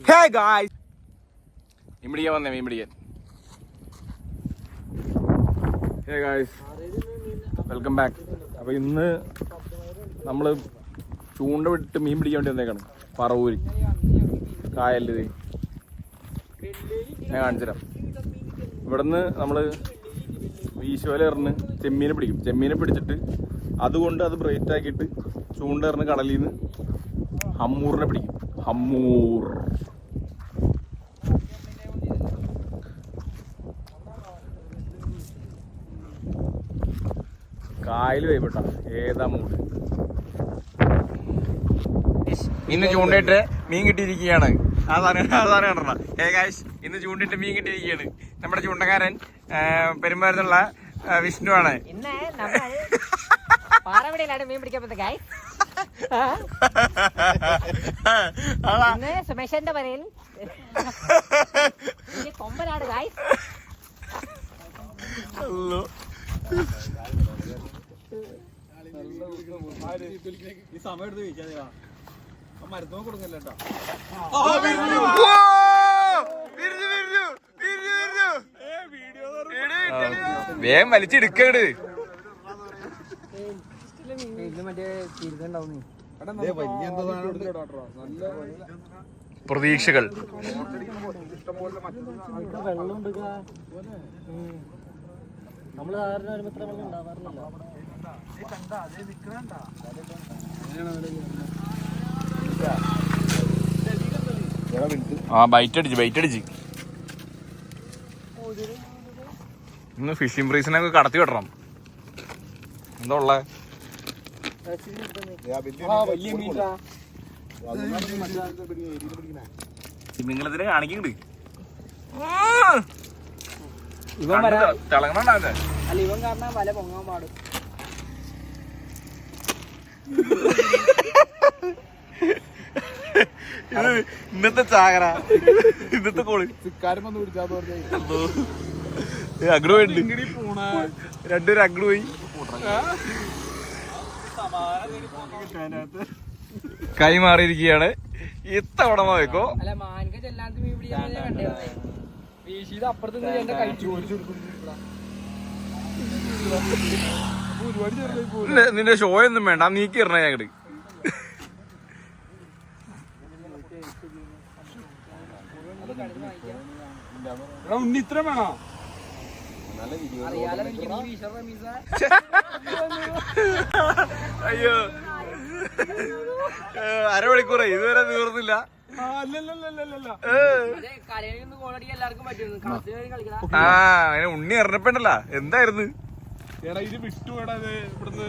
Hey guys, മീൻ പിടിക്കാൻ വന്നേ മീൻ പിടിക്കാൻ. Hey guys, welcome back. അപ്പോൾ ഇന്ന് നമ്മൾ ചൂണ്ട വിട്ട് മീൻ പിടിക്കാൻ വേണ്ടി വന്നേക്കാണ് പറവൂര് കായലിൽ. ഞാൻ കാണിച്ചുതരാം. ഇവിടുന്ന് നമ്മൾ വീശുവല എറിഞ്ഞ് ചെമ്മീനെ പിടിക്കും. ചെമ്മീനെ പിടിച്ചിട്ട് അതുകൊണ്ട് അത് ബ്രേറ്റ് ആക്കിയിട്ട് ചൂണ്ട എറിഞ്ഞ് കടലിൽ നിന്ന് ഹമ്മൂറിനെ പിടിക്കും. ഹമ്മൂർ കായൽ വൈബട്ട. ഏതാ മൂട്. ഇന്ന് ചൂണ്ടയിട്ട് മീൻ കിട്ടിയിരിക്കുകയാണ്. ആ സാധനം കണ്ടോ? ഹേ ഗായ്സ്, ഇന്ന് ചൂണ്ടിട്ട് മീൻ കിട്ടിയിരിക്കുകയാണ്. നമ്മുടെ ചൂണ്ടക്കാരൻ പെരുമ്പാരത്തുള്ള വിഷ്ണു ആണ്. മീൻ പിടിക്കാൻ സുമേഷന്റെ പറയിൽ കൊമ്പനാണ് ഗായ്സ്. ഈ സമയം എടുത്ത് വീശാ മരുന്നോ കൊടുക്കല്ലോ. വേഗം വലിച്ചെടുക്കട്. പ്രതീക്ഷകൾ ബൈറ്റ് അടിച്ച് ഇന്ന് ഫിഷിംഗ് പ്രീസിനൊക്കെ കടത്തി വിടണം. എന്താ ഉള്ള നിങ്ങളിതിനെ കാണിക്കുന്നുണ്ട്. തിളങ്ങണ ഇവൻ കാരണം വല പൊങ്ങാൻ പാടും. ഇന്നത്തെ ചാകര, ഇന്നത്തെ കോള് അഗ്രു ഉണ്ട്. രണ്ടുപേരും അഗ്രു പോയി കൈ മാറിയിരിക്കുകയാണ്. ഇത്തവണ വെക്കോ അല്ല മാൻക ചെല്ലാത്ത മീൻ പിടിക്കാൻ കണ്ടേ വീശിയത് അപ്പുറത്ത് എന്റെ കഴിച്ചു. നിന്റെ ഷോ ഒന്നും വേണ്ട, നീക്കി ഇറങ്ങ ഞങ്ങട്. ഉണ്ണി ഇത്ര വേണോ? അയ്യോ, അരമണിക്കൂറേ ഇതുവരെ തീർന്നില്ല. അങ്ങനെ ഉണ്ണി ഇറങ്ങപ്പെടല്ല. എന്തായിരുന്നു എടാ ഇത് വിട്ടുപോടാ ഇവിടുന്ന്.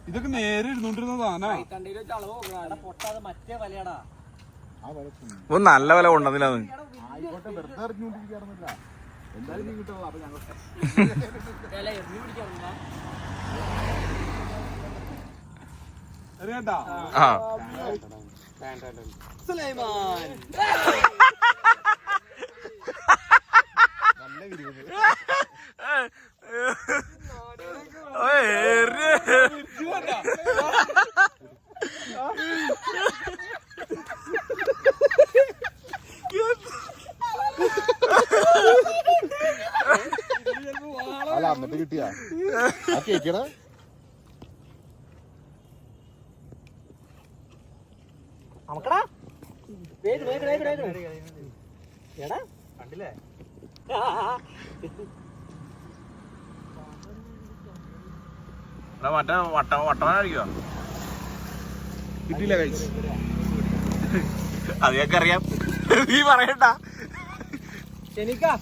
ഇതൊക്കെ നേരെ ഇരുന്നോണ്ടിരുന്നതാണോ? നല്ല വില കൊണ്ടുവന്നില്ല. അല്ല എന്നിട്ട് കിട്ടിയാ കേക്കണ കണ്ടില്ലേ? മറ്റേ വട്ടമായിരിക്കോ? കിട്ടിയില്ല കഴിച്ച്. അത് ഞങ്ങൾക്ക് അറിയാം. നീ പറയണ്ട. ശനിക്കാ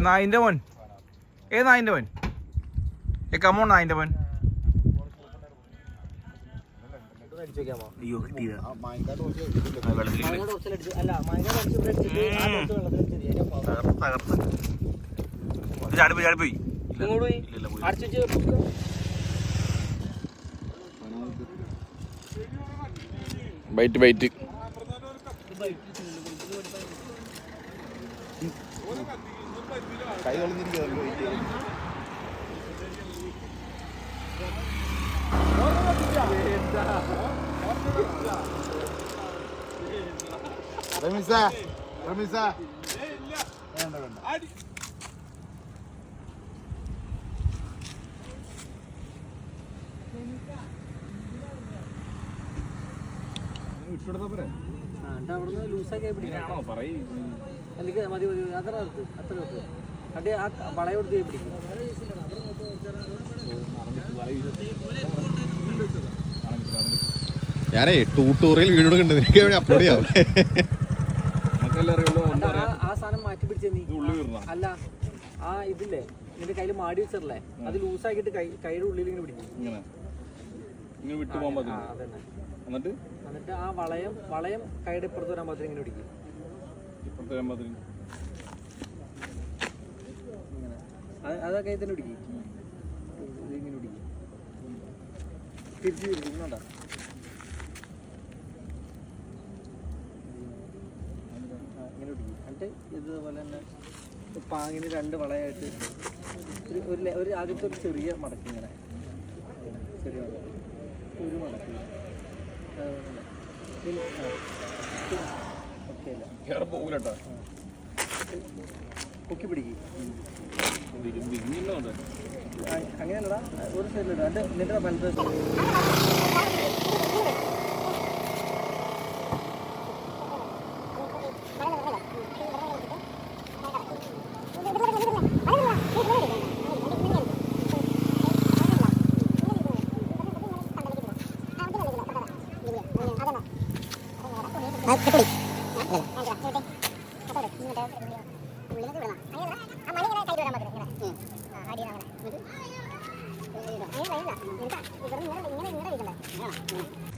നായിന്റെ മോൻ. നായിന്റെ മോൻ. കമോൺ നായിന്റെ മോൻ. അയ്യോ കിട്ടിയതാ. ചാടിപ്പോയി. ബൈറ്റ് കൈ തൊളിഞ്ഞിരിക്കുന്നു റമീസ റമീസ വേണ്ട വേണ്ട അവിടുന്ന് ലൂസാക്കി പിടിക്കണം അല്ലെങ്കിൽ മതി മതി അത്ര അത്ര അതെ ആ വളയെടുത്ത് പിടിക്കും ഞാനേ ട്യൂട്ടോറിയൽ വീഡിയോ കണ്ട് നിനക്ക് അപ്ലോഡ് ചെയ്യാം ആ സാധനം മാറ്റി പിടിച്ചേ നീ അല്ല ആ ഇതില്ലേ നിന്റെ കയ്യിൽ മാടി വെച്ചല്ലേ അത് ലൂസാക്കിയിട്ട് കൈയുടെ ഉള്ളിൽ ഇങ്ങനെ പിടിക്കും അതന്നെ എന്നിട്ട് ആ വളയം കൈയുടെ ഇപ്പുറത്ത് വരാൻ മാത്രം ഇങ്ങനെ പിടിക്കും അതാ കൈ തന്നെ പിടിക്കും ഇതിങ്ങനെ പിടിക്കും തിരിച്ച് പിടിക്കുന്നുണ്ടോ ഇങ്ങനെ പിടിക്കും എന്നിട്ട് ഇതുപോലെ തന്നെ പാങ്ങിന് 2 വളയായിട്ട് ഒരു ആദ്യത്തെ ഒരു ചെറിയ മടക്കി ഇങ്ങനെ ചെറിയ മടക്കി ഒരു മടക്കി പൊക്കി പിടിക്കും അങ്ങനെയല്ലടാ ഒരു സൈഡിലിടാ എന്നിട്ട് വലത്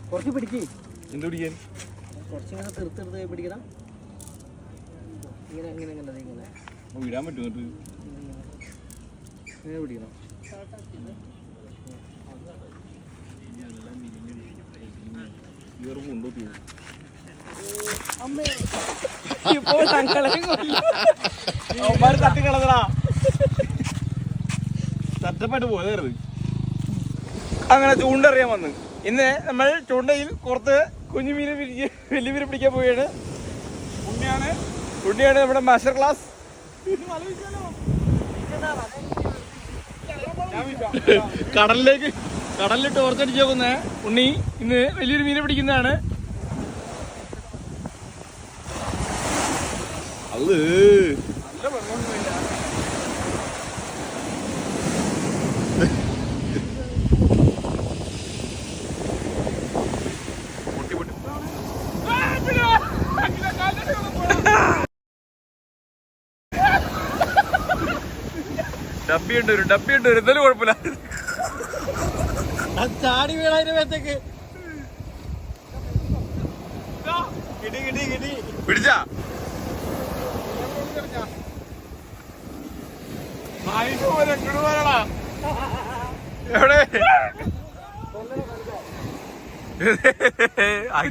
കുറച്ച് പിടിക്ക് എന്ത് പിടിക്കാൻ കുറച്ചിങ്ങനെ തീർത്ത് പിടിക്കണം ഇങ്ങനെ ഇങ്ങനെ ഇങ്ങനെ ഇങ്ങനെ വിടാൻ പറ്റും ഇങ്ങനെ പിടിക്കണം ഇപ്പോൾ തട്ടിക്കളതാ തട്ടപ്പായിട്ട് പോയതായിരുന്നു. അങ്ങനെ ചൂണ്ടറിയാൻ വന്ന് ഇന്ന് നമ്മൾ ചൂണ്ടയിൽ കുറച്ച് കുഞ്ഞു മീൻ വലിയ മീൻ പിടിക്കാൻ പോവുകയാണ്. ഉണ്ണിയാണ് നമ്മുടെ മാസ്റ്റർ ക്ലാസ്. കടലിൽ ടോർച്ചടിച്ച് പോകുന്ന ഉണ്ണി ഇന്ന് വലിയൊരു മീനെ പിടിക്കുന്നതാണ്. അത് ഡബ്ബിയുണ്ട് ഒരു എന്തായാലും കുഴപ്പമില്ല. ചാടി വീണതിന്റെ മേത്തേക്ക് പിടിച്ചാ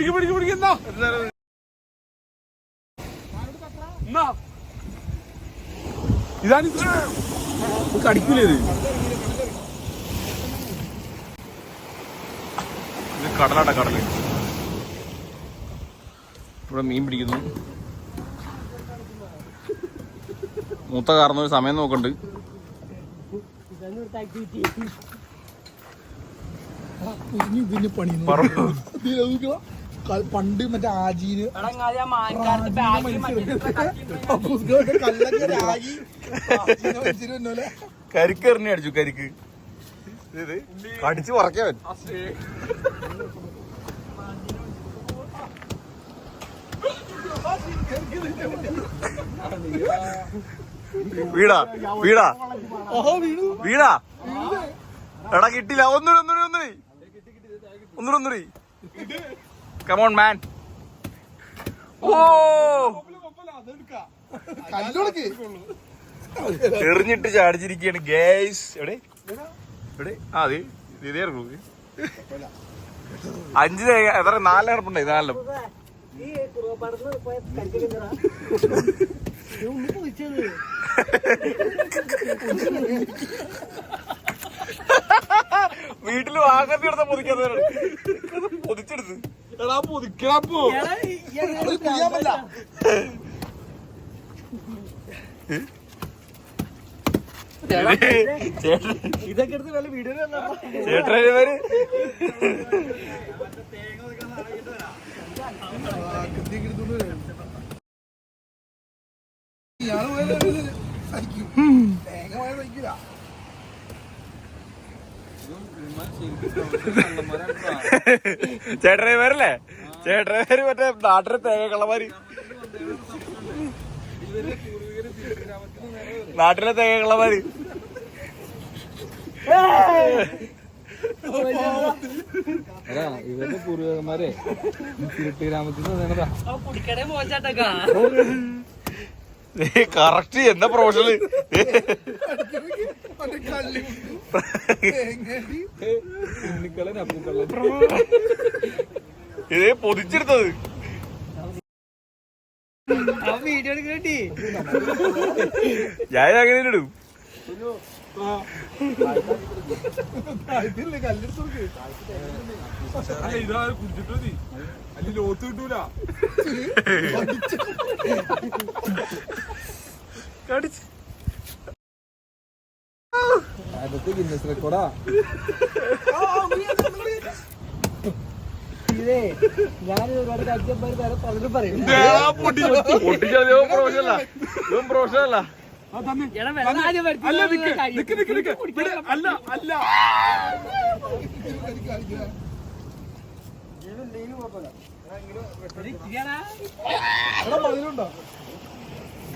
എവിടെ പിടിക്കുന്ന ഇതാണ് കടിക്കൂലേ ഇത് കടലാട്ട കടല്. ഇവിടെ മീൻ പിടിക്കുന്നു. മൂത്ത കാർന്ന ഒരു സമയം നോക്കണ്ട്. ഇതിന് പണി പണ്ട് മറ്റേ ആജീന് കരിക്ക് എറിഞ്ഞ അടിച്ചു. കരിക്ക് ഇത് കടിച്ചു പറക്കാൻ വീടാ വീടാ വീടാ എടാ കിട്ടില്ല. ഒന്നുകൂടി കമോൺ മാൻ. ഓ എറിഞ്ഞിട്ട് ചാടിച്ചിരിക്കുകയാണ് ഗേയ്സ്. എവിടെ ആ അതെ ഇതേ 5 എത്ര 4 കിടപ്പുണ്ടായി. 4 വീട്ടില് വാങ്ങത്തി എടുത്ത പൊതിക്കാത്തവരാണ് പൊതിച്ചെടുത്ത്. എടാ പൊതിക്കണപ്പോ ഇതൊക്കെ എടുത്ത് വല്ല വീഡിയോ ചേട്ടന്മാര് ഇയാള് പോയാൽ സഹിക്കും. തേങ്ങ പോയാൽ സഹിക്കില്ല. ചേട്ടന്മാരല്ലേ ചേട്ടന്മാര് മറ്റേ നാട്ടിലെ തേങ്ങ കള്ളമാര് നാട്ടിലെ തേങ്ങ കള്ളമാര് ഇവരുടെ പൂർവികന്മാരെ ഗ്രാമത്തിൽ നിന്ന് കറക്റ്റ് എന്താ പ്രൊഫഷണല് മറ്റേ കള്ളി തേങ്ങ ഇത് പൊതിച്ചെടുത്തത്. വീഡിയോ എടുക്കണേ. ഞാൻ അങ്ങനെ ഇടും. ഇതില്ലേ കല്ലെടുത്ത് നോക്ക്. അല്ല ഇതാ കുടിച്ചിട്ട് മതി അല്ലെ ലോത്ത് കിട്ടൂല. അതൊക്കെ ഗിന്നസ് റെക്കോർഡാ. ഞാൻ ഒരുപാട് കാഴ്ചപ്പാട് വേറെ പലരും പറയും. പൊട്ടിച്ചോ പ്രൊഫഷനല്ല ഇതും പ്രൊഫഷനല്ല. അല്ല നിക്ക് നിക്ക് നിക്ക് നിക്ക് ഇവിടെ അല്ല അല്ല എടാ മതിലുണ്ടോ?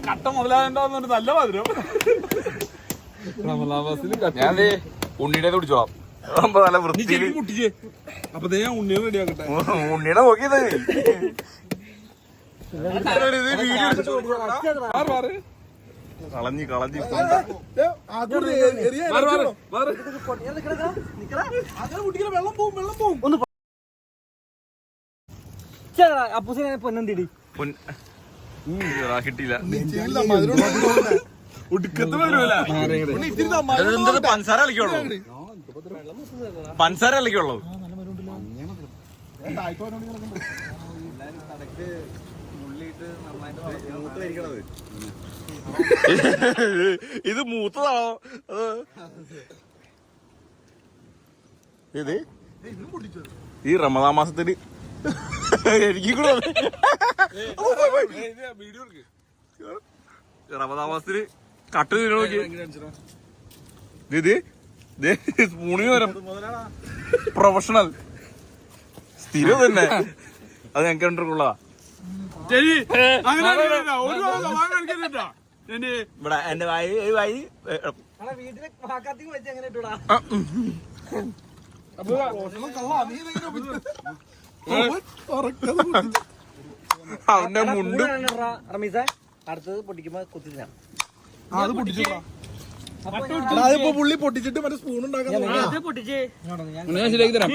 കട്ട മുതലാകേണ്ട നല്ല മധുരം. ഞാൻ ഉണ്ണിയുടെ കുടിച്ചോളാം. നല്ല വൃത്തിയിൽ മുട്ടിച്ചേ അപ്പൊ ഞാൻ ഉണ്ണിയെ റെഡിയാക്കട്ടെ. ഉണ്ണിയുടെ നോക്കിയത് കളഞ്ഞി കളഞ്ഞി ആദ്യം എറിയ അങ്ങനെ കുട്ടികളെ വെള്ളം പോവും വെള്ളം പോവും. അപ്പൂസിനെ പൊന്നെന്തിടി കിട്ടിയില്ല. ഒടുക്കത്ത് വരുമല്ല പഞ്ചസാര കളിക്കുള്ളൂ പഞ്ചസാര കളിക്കുള്ളൂ. ഇത് മൂത്തതാണോ ഇത് ഈ റമദാൻ മാസത്തില് എനിക്ക് കൂടെ വീഡിയോ എടുക്ക്. റമദാൻ മാസത്തില് കട്ട് തിന്നു നോക്കി. ഇത് സ്പൂണിന് വരും പ്രൊഫഷണൽ സ്ഥിരം തന്നെ. അത് ഞങ്ങൾക്ക് കണ്ടിട്ടുള്ളതാ. ശരി അങ്ങനെ ഒരു കാണിക്കുന്നില്ല. ഇവിടെ എന്റെ വായി വീട്ടിലെ പാക്കത്തേക്ക് വെച്ച് എങ്ങനെ ഇട്ടൂടാ? അവന്റെ മുണ്ട് റമീസ അടുത്തത് പൊട്ടിക്കുമ്പോ കുത്തിച്ചാ അത് പൊട്ടിച്ചോ. അതിപ്പോ പുള്ളി പൊട്ടിച്ചിട്ട് മറ്റേ സ്പൂൺ ഉണ്ടാക്കാൻ പൊട്ടിച്ചേ. ശരിയാക്കി തരാം.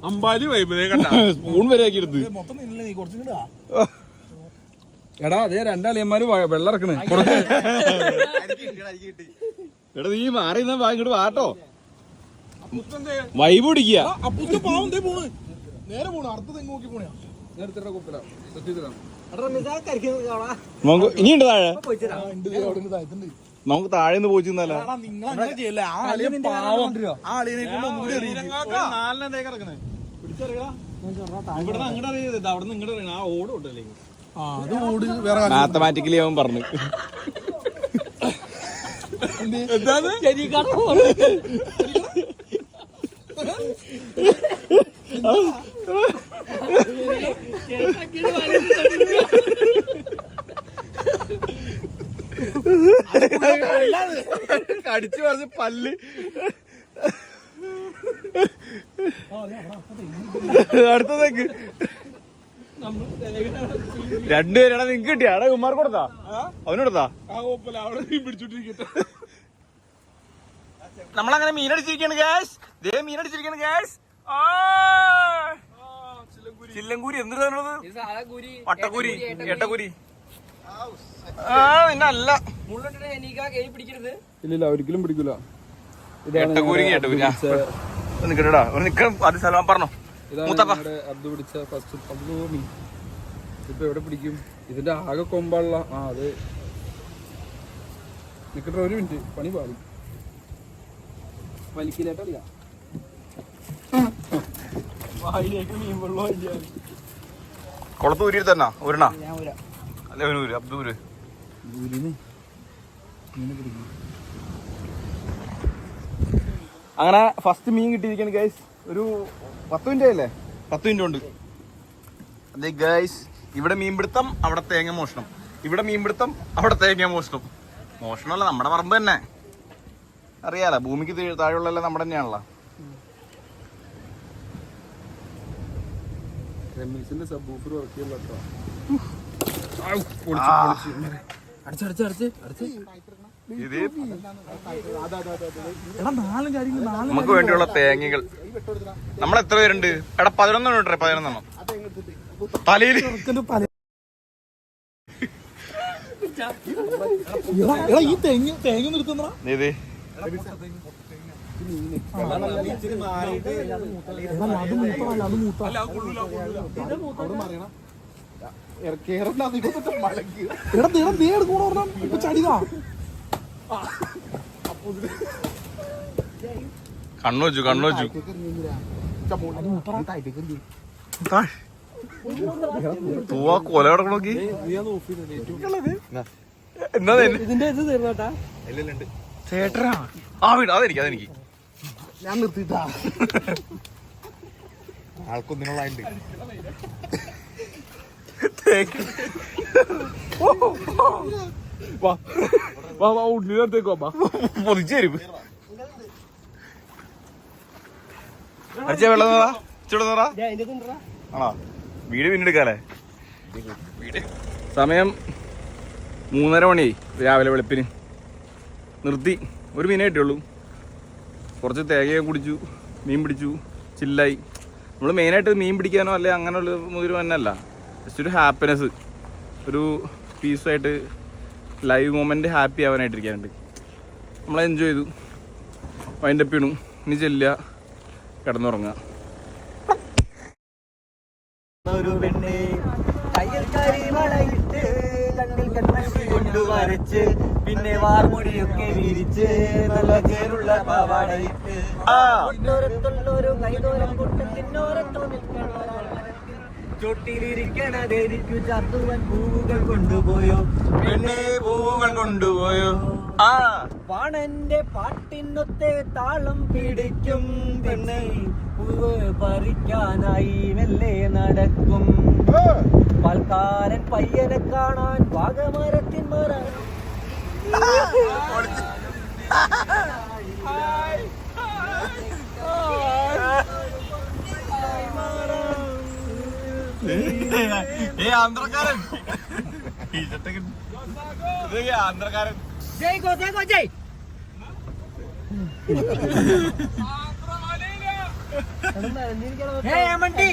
അമ്പാലി വൈബ് കണ്ട സ്പൂൺ വരെ ആക്കി എടുത്ത്. മൊത്തം നിന്നില്ല നീ കുറച്ചും കൂടെ എടാ അതേ രണ്ടാളിയന്മാര് വെള്ളം ഇറക്കണേ. എടാ നീ മാറി ഇങ്ങോട്ട് വാട്ടോ. വൈബ് പിടിക്കുക. അപ്പുറത്തെ പാവം ദേ പോണ് നേരെ പോണു അടുത്ത തെങ്ങ് നോക്കി പോണേ. നേരത്തെ കുപ്പില സെറ്റ് തരാം. നമുക്ക് ഇനിയുണ്ട് താഴെ. താഴത്തുണ്ട്. നമുക്ക് താഴെ നിന്ന് പോയി നിന്നല്ല. നിങ്ങൾ അങ്ങനെ ചെയ്യല്ലേ? ആ അളിയൻ പാവം. ആ അളിയനെ കൊണ്ട് ഒന്നും കൂടി അറിയിക്കും. അത് ഓട് വേറെ മാത്തമാറ്റിക്കലി അവൻ പറഞ്ഞു. കടിച്ചു പറഞ്ഞ് പല്ല് അടുത്തതേക്ക് രണ്ടുപേരാണ് നിങ്ങക്ക് കിട്ടിയ അവിടെ കുമാർക്ക് കൊടുത്താ അവനോടത്താ നമ്മളങ്ങനെ മീനടിച്ചിരിക്കാണ് ഗ്യാസ്. മീനടിച്ചിരിക്കാണ് ഗ്യാസ്. ചില്ലങ്കൂരി എന്തിനാണത്? ഇത് സാധാ കൂരി വട്ടക്കൂരി, ഏട്ടക്കൂരി. ആ പിന്നല്ല, മുള്ളിട്ടിട്ട് എനിക്ക് കൈ പിടിക്കരുത്. ഇല്ലില്ല ഒരിക്കലും പിടിക്കൂല. ഏട്ടക്കൂരി കേട്ടൂല. നിക്കടാ നിക്കണം. അത് സലാം പറഞ്ഞോ മൂത്തപ്പ. അബ്ദു പിടിച്ച ഫസ്റ്റ് അബ്ദു മീൻ ഇപ്പൊ എവിടെ പിടിക്കും? ഇതിന്റെ ആകെ കൊമ്പാള്ള അത് നിക്കട്ടെ, ഒരു മിനിറ്റ് പണി പാടും. വലിക്കിലേട്ടല്ല മീൻ വെള്ളം കുളത്തൂരി തന്നെ ഒരെണ്ണ അല്ലെ ഒരു അബ്ദൂര്. അങ്ങനെ ഫസ്റ്റ് മീൻ കിട്ടിയിരിക്കാണ് ഗൈസ്. ഒരു 10 മിനിറ്റ് അല്ലേ? 10 മിനിറ്റ് ഉണ്ട്. അതെ ഗൈസ്, ഇവിടെ മീൻപിടുത്തം, അവിടെ തേങ്ങ മോഷണം. ഇവിടെ മീൻപിടുത്തം, അവിടെ തേങ്ങ മോഷണം. മോഷണമല്ല, നമ്മുടെ പറമ്പ് തന്നെ. അറിയാലോ, ഭൂമിക്ക് താഴെയുള്ള നമ്മുടെ തന്നെയാണല്ലോ. റെമിൽസിന്റെ സബ് ഊഫർ വർക്ക് ചെയ്യല്ലോ. ഇത് നമുക്ക് വേണ്ടിയുള്ള തേങ്ങകൾ. നമ്മൾ എത്ര പേരുണ്ട്? എടാ 11 ഇട്ടേ, 11 തലയിൽ. ഈ തേങ്ങ നിർത്തുന്ന ഇത് കണ്ണു വെച്ചു തൂവാ കൊല കിടക്കണ നോക്കി. എന്താ ഇതിന്റെ ഇത് തീർന്നോട്ടാ. ചേട്ടനാ ആ വീട് അതെനിക്ക് ഞാൻ നിർത്തിട്ടാ. ആൾക്കൊന്നിനുള്ള ഉള്ളിലേക്ക് പൊതിച്ചേരും. അടിച്ച വെള്ളം ചൂടുന്നറാ ആണോ? വീട് പിന്നെടുക്കാല്ലേ? വീട് സമയം 3:30 മണിയായി. രാവിലെ വെളുപ്പിന് നിർത്തി. ഒരു മീനേ കിട്ടിയുള്ളൂ. കുറച്ച് തേങ്ങയെ കുടിച്ചു, മീൻ പിടിച്ചു, ചില്ലായി. നമ്മൾ മെയിനായിട്ട് മീൻ പിടിക്കാനോ അല്ലെ അങ്ങനെയുള്ള ഒരു തന്നെയല്ല, ജസ്റ്റ് ഒരു ഹാപ്പിനെസ്, ഒരു പീസായിട്ട് ലൈവ് മൊമെൻറ്റ് ഹാപ്പി ആവാനായിട്ടിരിക്കാനുണ്ട്. നമ്മൾ എൻജോയ് ചെയ്തു, വൈൻഡപ്പ് ചെയ്യണു. ഇനി ചെല്ലുക, കിടന്നുറങ്ങുക. ഒരു പെണ്ണെ കയ്യൽക്കാരി വളയിട്ട് കണ്ണിൽ കൺമഷി കൊണ്ട് വരച്ച് പിന്നെ വാർമൊഴിയൊക്കെ വിരിച്ച് നല്ല ചേരുള്ള പാവാടയിട്ട് ഒന്നോരത്തുള്ളൊരു കൈതോരം കൂട്ടത്തിനോരത്തോ ചൊട്ടിലിരിക്കണതെനിക്കു ചാത്തുവൻ പൂവുകൾ കൊണ്ടുപോയോ, പെണ്ണേ പൂവുകൾ കൊണ്ടുപോയോ. വാണന്റെ പാട്ടിനൊത്തെ താളം പിടിക്കും പെണ്ണെ പൂവ് പറിക്കാനായി മെല്ലെ നടക്കും. പാൽക്കാരൻ പയ്യനെ കാണാൻ വാഗമരത്തിൻ മറ ആന്ധ്രക്കാരൻ ആന്ധ്രക്കാരൻ ജയ് ഗോ ജയ്. ഹേ മണ്ടി